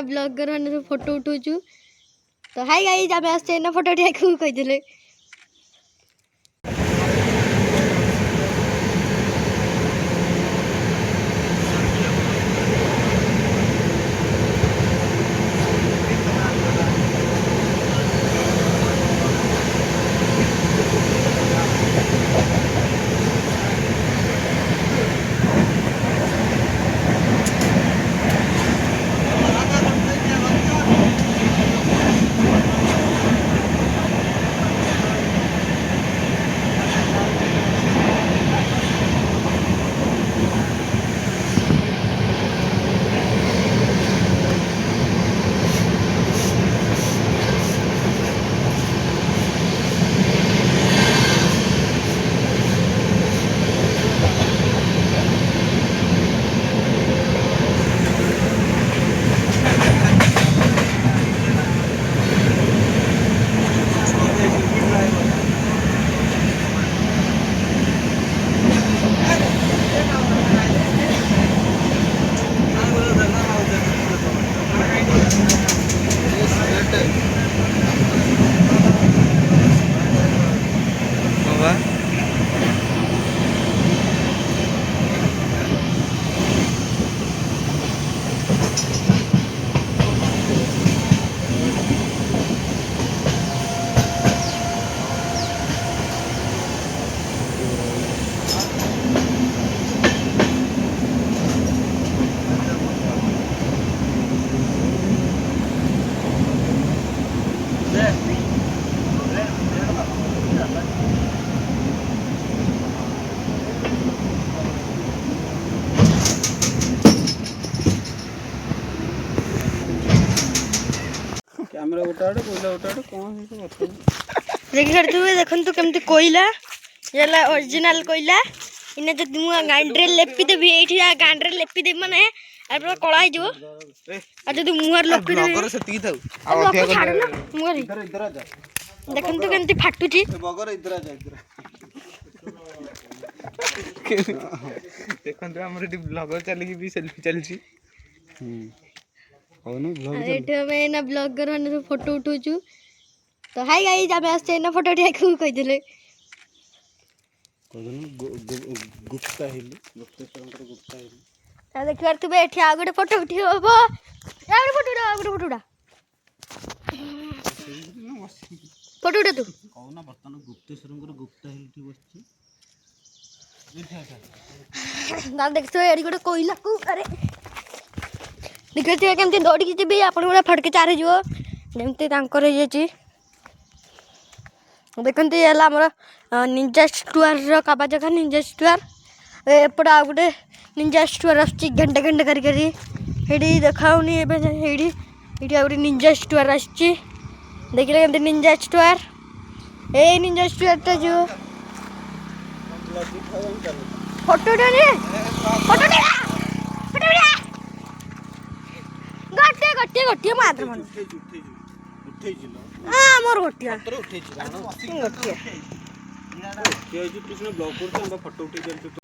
Blogger मैंने photo उठाऊँ। तो hi guys आम आसचे फोटो उठा कही कैमरा उठाड़े कोयला उठाड़े कौन है तो देखु केमती कोयला ये ओरिजिनल कोयला इने जब मुझे गांड्रे लेपी देवी ये गांड्रे लेपी देवी माने पूरा कला हो जब मुहर लेपी देवी देखु केमती फाटुची देखो हमर एटी ब्लॉगर चली भी सेल्फी चलची ना ब्लॉगर मैंने फोटो उठाऊँ। तो हाय गाइस आम आसचे फोटो उठा कही गुप्ता हिल गुप्तेश्वर गुप्ता हिल देखिए तुम ये आ गए फोटो उठी हम फोटो उठा फोटो उठा तू कहना बर्तमान गुप्तेश्वर गुप्ता हिल बस देखो ये गोटे कोईला को अरे देखिए केमती दौड़ी जी आप फटके चारे जीव जमती देखते ये आमर निंजा स्टुअर काबा जगह निंजा स्टुअर एपटे आ गए निंजा स्टुअर आसची घंटे घंटे करी देखाऊनी ये गोटे निंजा स्टुअर आसची देखिए केमती निंजा स्टुअर ए निंजा स्टुअर जो फोटो गोटे गोटे मात्र मन मोर गोटे फोटो उठे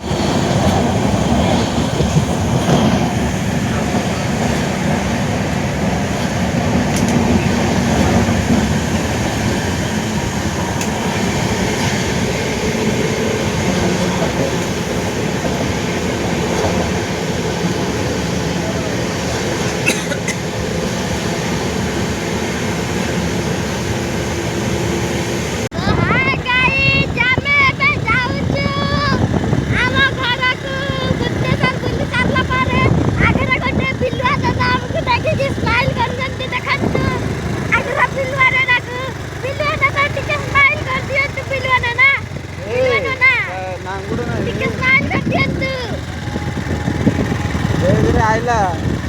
आइला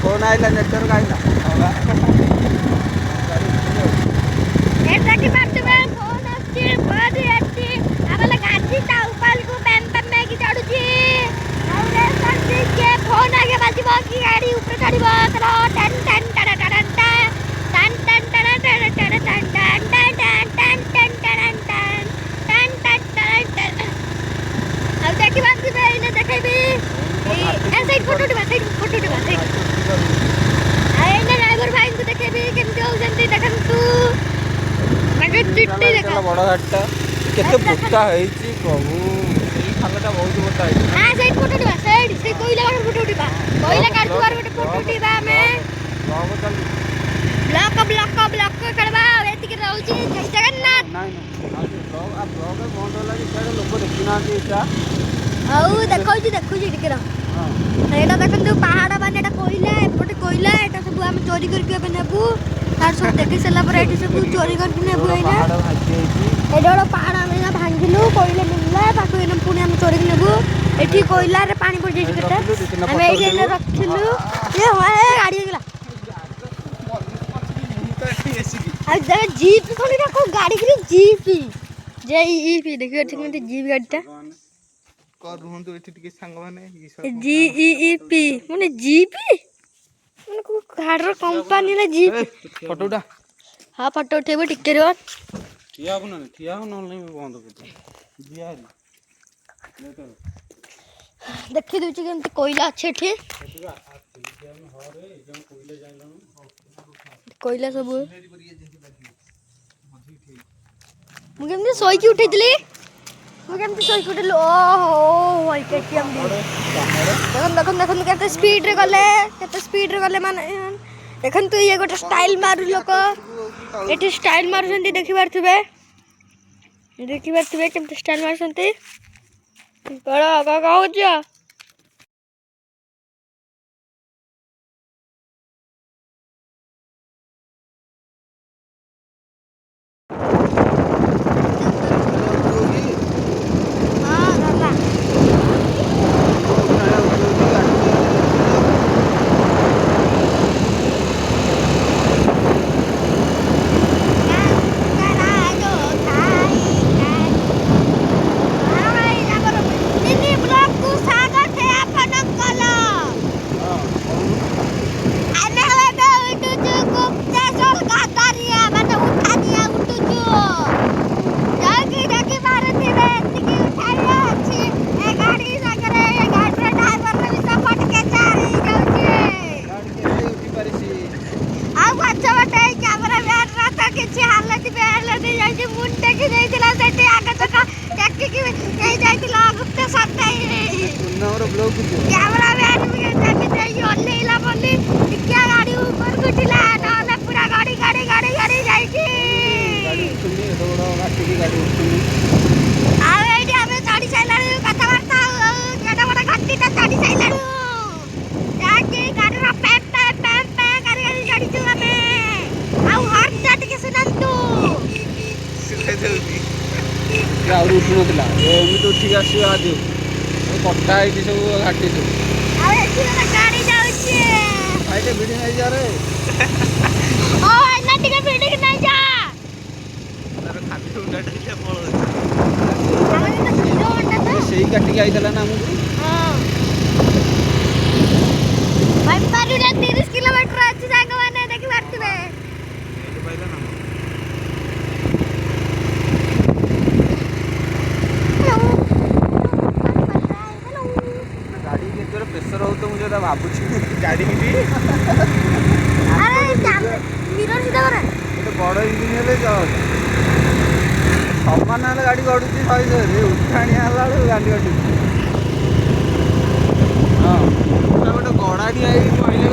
फोन आइला नेटवर्क आइला की बात में फोन आछी बड़ी आछी आबला गाड़ी ता ऊपर को बैन पर में की चढ़ुची और संती के फोन आगे बाजीबो की गाड़ी ऊपर चढ़िबो चलो टन टन टन टन टन टन टन टन टन टन टन टन टन टन टन टन टन टन टन अब देखी बात की मैं इन्हें देखेबी ऐसे फोटो उठा ଚିଟି ଦେଖା ବଡ଼ ଘାଟଟା କେତେ ବୋତା ହେଇଛି ପ୍ରଭୁ। ସେଇ ଖାଲଟା ବହୁତ ବୋତା ହେଇଛି। ହଁ ସେଇ ଫଟୋ ଉଠିବା ସେଇଠି ସେଇ କୋଇଲା ଘର ଫଟୋ ଉଠିବା କୋଇଲା କାଟୁବାର ଗୋଟେ ଫଟୋ ଉଠିବା ଆମେ ବ୍ଲକ ଖେଳବା ଏତିକି ରହୁଛି ଜୟ ଜଗନ୍ନାଥ। ଲୋକ ଦେଖିନାହାନ୍ତି ଏଇଟା। ଆଉ ଦେଖୁଛି ଟିକେ ରହ। ଏଇଟା ଦେଖନ୍ତୁ ପାହାଡ଼ ମାନେ ଏଇଟା କୋଇଲା ଏପଟେ କୋଇଲା ଏଇଟା ସବୁ ଆମେ ଚୋରି କରିକି ଏବେ ନେବୁ। ତାର ସବୁ ଦେଖି ସାରିଲା ପରେ ଏଠି ସବୁ ଚୋରି କରିକି ନେବୁ। ଏଇଟା ଏଇଟା ଗୋଟେ ପାହାଡ଼ ଆମେ ଏଇନା ଭାଙ୍ଗିଲୁ କୋଇଲା ମିଳିଲା ତାକୁ ଏଇନା ପୁଣି ଆମେ ଚୋରିକି ନେବୁ। ଏଠି କୋଇଲାରେ ପାଣି ପଡ଼ିଯାଇଛି କେତେ ଆମେ ଏଇଠି ଏଇନା ରଖିଲୁ। ଗାଡ଼ି ହେଇଗଲା ଆଉ ଦେଖ ଜିପ୍ ଖଣ୍ଡି କୋଉ ଗାଡ଼ି କିରି ଜିପ୍ ଦେଖିବ ଏଠି କେମିତି ଜିପ୍ ଗାଡ଼ିଟା ରୁହନ୍ତୁ ଏଠି ଟିକେ ସାଙ୍ଗମାନେ ଜିଇପି ମାନେ ଜିପି ମାନେ କୋଉ ଗାଡ଼ିର କମ୍ପାନୀରେ ଜିପି ଫଟୋଟା ହଁ ଫଟୋ ଉଠେଇବୁ ଟିକେ ରୁହ। ଠିଆ ହବୁ ନହେଲେ ବନ୍ଦ କରିଦେବୁ। ଦେଖି ଦଉଛି କେମିତି କୋଇଲା ଅଛି ଏଠି କୋଇଲା ସବୁ ମୁଁ କେମିତି ଶୋଇକି ଉଠେଇଥିଲି ଓହୋ ଦେଖନ୍ତୁ କେତେ ସ୍ପିଡରେ ଗଲେ ମାନେ ଦେଖନ୍ତୁ ଇଏ ଗୋଟେ ଷ୍ଟାଇଲ ମାରୁ ଲୋକ ଏଠି ଷ୍ଟାଇଲ ମାରୁଛନ୍ତି ଦେଖିପାରୁଥିବେ କେମିତି ଷ୍ଟାଇଲ ମାରୁଛନ୍ତି କଣ କହୁଛ। ଆହୁରି ଉଠୁନଥିଲା ଏମିତି ଉଠିକି ଆସିବ ଆଜି କଟା ହେଇଛି ସବୁ ଘାଟି ସବୁ ଗାଡ଼ି ଯାଉଛି ଭାଇଟେ ଭିଡ଼ି ନେଇଯାରେ ଟିକେ ଭିଡ଼ିକି ନେଇଯା ସେଇ କାଟିକି ଆଇଥିଲା ନା ଆମକୁ 30 କିଲୋମିଟର ଅଛି ସାଙ୍ଗମାନେ ଦେଖିପାରୁଥିବେ। ଗାଡ଼ି କେତେ ପ୍ରେସର ହଉ ତ ମୁଁ ଯୋଉଟା ଭାବୁଛି ଗାଡ଼ି କି ମିରର ସିଧା କରେ ଗୋଟେ ବଡ଼ ଇଞ୍ଜିନ ହେଲେ ସମାନ ହେଲେ ଗାଡ଼ି ଗଡ଼ୁଛି ଶହେ ଉଠାଣିଆ ହେଲା ବେଳକୁ ଗାଡ଼ି ଗଡ଼ୁଛି। ହଁ ଗୋଟେ ଗଡ଼ାଣିଆ ହେଇକି କହିଲେ